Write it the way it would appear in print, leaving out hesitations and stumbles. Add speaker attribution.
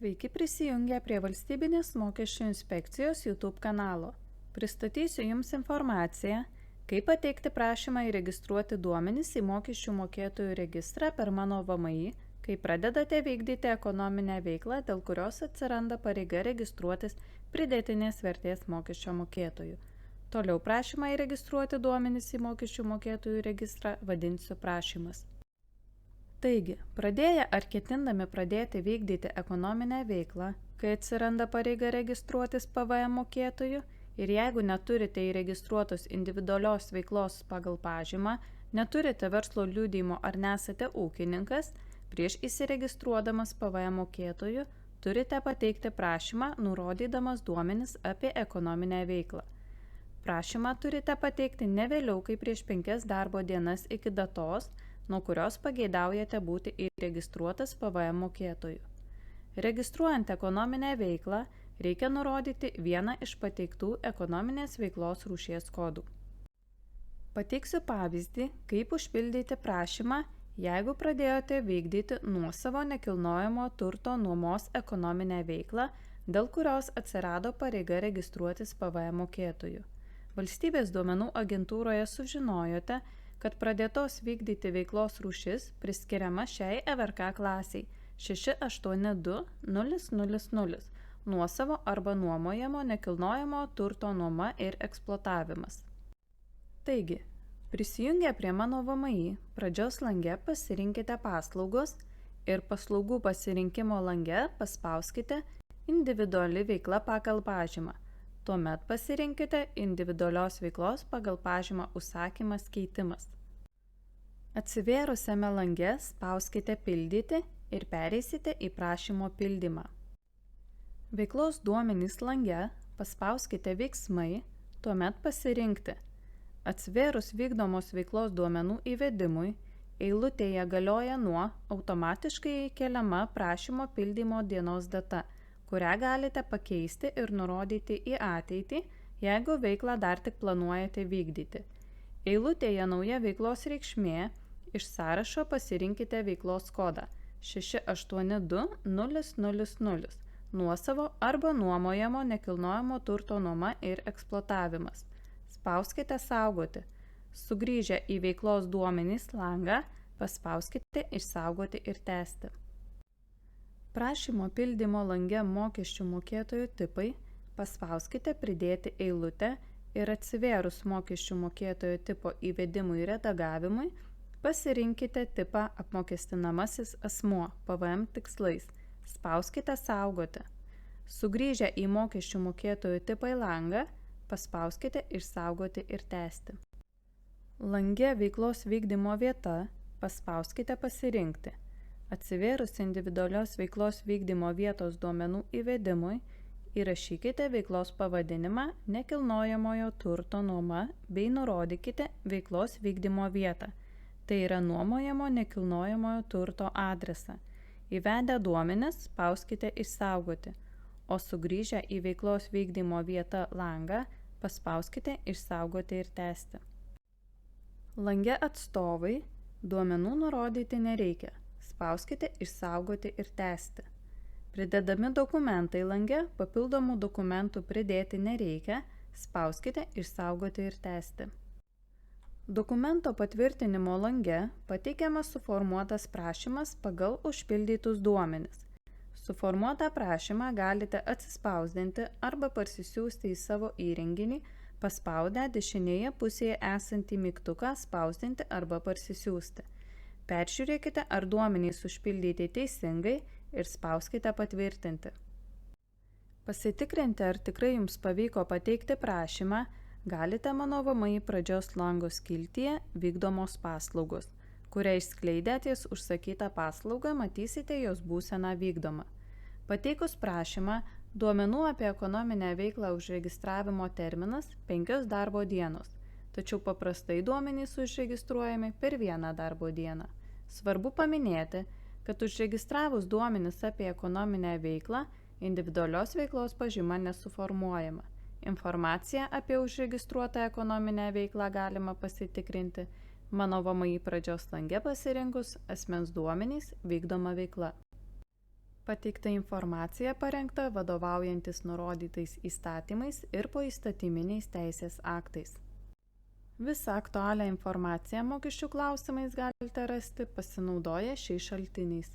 Speaker 1: Sveiki prisijungę prie Valstybinės mokesčių inspekcijos YouTube kanalo. Pristatysiu Jums informaciją, kaip pateikti prašymą įregistruoti duomenis į mokesčių mokėtojų registrą per Mano VMI, kai pradedate vykdyti ekonominę veiklą, dėl kurios atsiranda pareiga registruotis pridėtinės vertės mokesčio mokėtojų. Toliau prašymą įregistruoti duomenis į mokesčių mokėtojų registrą vadinsiu prašymas. Taigi, pradėję ar ketindami pradėti vykdyti ekonominę veiklą, kai atsiranda pareiga registruotis PVM mokėtojų ir jeigu neturite įregistruotos individualios veiklos pagal pažymą, neturite verslo liudijimo ar nesate ūkininkas, prieš įsiregistruodamas PVM mokėtojų turite pateikti prašymą, nurodydamas duomenis apie ekonominę veiklą. Prašymą turite pateikti ne vėliau kaip prieš 5 darbo dienas iki datos, nuo kurios pageidaujate būti įregistruotas PVM mokėtojų. Registruojant ekonominę veiklą, reikia nurodyti vieną iš pateiktų ekonominės veiklos rūšies kodų. Pateiksiu pavyzdį, kaip užpildyti prašymą, jeigu pradėjote vykdyti nuosavo nekilnojamo turto nuomos ekonominę veiklą, dėl kurios atsirado pareiga registruotis PVM mokėtojų. Valstybės duomenų agentūroje sužinojote, kad pradėtos vykdyti veiklos rūšis priskiriama šiai EVRK klasiai 682000 nuosavo arba nuomojamo nekilnojamo turto nuoma ir eksploatavimas. Taigi, prisijungę prie Mano VMI, pradžios lange pasirinkite paslaugos ir paslaugų pasirinkimo lange paspauskite individuali veikla pagal pažymą. Tuomet pasirinkite individualios veiklos pagal pažymą užsakymas keitimas. Atsivėrusiame lange spauskite pildyti ir pereisite į prašymo pildymą. Veiklos duomenys lange paspauskite veiksmai, tuomet pasirinkti. Atsivėrus vykdomos veiklos duomenų įvedimui, eilutėje galioja nuo automatiškai keliama prašymo pildymo dienos data, kurią galite pakeisti ir nurodyti į ateitį, jeigu veiklą dar tik planuojate vykdyti. Eilutėje nauja veiklos reikšmė, iš sąrašo pasirinkite veiklos kodą 682000 nuosavo arba nuomojamo nekilnojamo turto nuoma ir eksploatavimas. Spauskite saugoti. Sugrįžę į veiklos duomenys langą, paspauskite išsaugoti ir tęsti. Prašymo pildymo lange mokesčių mokėtojų tipai paspauskite pridėti eilutę ir atsivėrus mokesčių mokėtojo tipo įvedimui ir redagavimui pasirinkite tipą apmokestinamasis asmuo PVM tikslais. Spauskite saugoti. Sugrįžę į mokesčių mokėtojų tipą į langą, paspauskite išsaugoti ir tęsti. Lange veiklos vykdymo vieta paspauskite pasirinkti. Atsivėrus individualios veiklos vykdymo vietos duomenų įvedimui, įrašykite veiklos pavadinimą nekilnojamojo turto nuoma bei nurodykite veiklos vykdymo vietą, tai yra nuomojamo nekilnojamojo turto adresą. Įvedę duomenis spauskite išsaugoti, o sugrįžę į veiklos vykdymo vietą langą paspauskite išsaugoti ir tęsti. Lange atstovai duomenų nurodyti nereikia. Spauskite išsaugoti ir tęsti. Pridedami dokumentai lange papildomų dokumentų pridėti nereikia, spauskite išsaugoti ir tęsti. Dokumento patvirtinimo lange pateikiamas suformuotas prašymas pagal užpildytus duomenis. Suformuotą prašymą galite atsispausdinti arba parsisiųsti į savo įrenginį, paspaudę dešinėje pusėje esantį mygtuką spausdinti arba parsisiųsti. Peržiūrėkite, ar duomenys užpildyti teisingai ir spauskite patvirtinti. Pasitikrinti, ar tikrai jums pavyko pateikti prašymą, galite Mano VMI pradžios lango skiltyje vykdomos paslaugos, kurią išskleidę ties užsakytą paslaugą matysite jos būseną vykdomą. Pateikus prašymą, duomenų apie ekonominę veiklą užregistravimo terminas 5 darbo dienos, tačiau paprastai duomenys užregistruojami per 1 darbo dieną. Svarbu paminėti, kad užregistravus duomenis apie ekonominę veiklą, individualios veiklos pažyma nesuformuojama. Informaciją apie užregistruotą ekonominę veiklą galima pasitikrinti Mano VMI pradžios lange pasirinkus asmens duomenys vykdoma veikla. Pateikta informacija parengta vadovaujantis nurodytais įstatymais ir poįstatyminiais teisės aktais. Visą aktualią informaciją mokesčių klausimais galite rasti pasinaudoję šiais šaltiniais.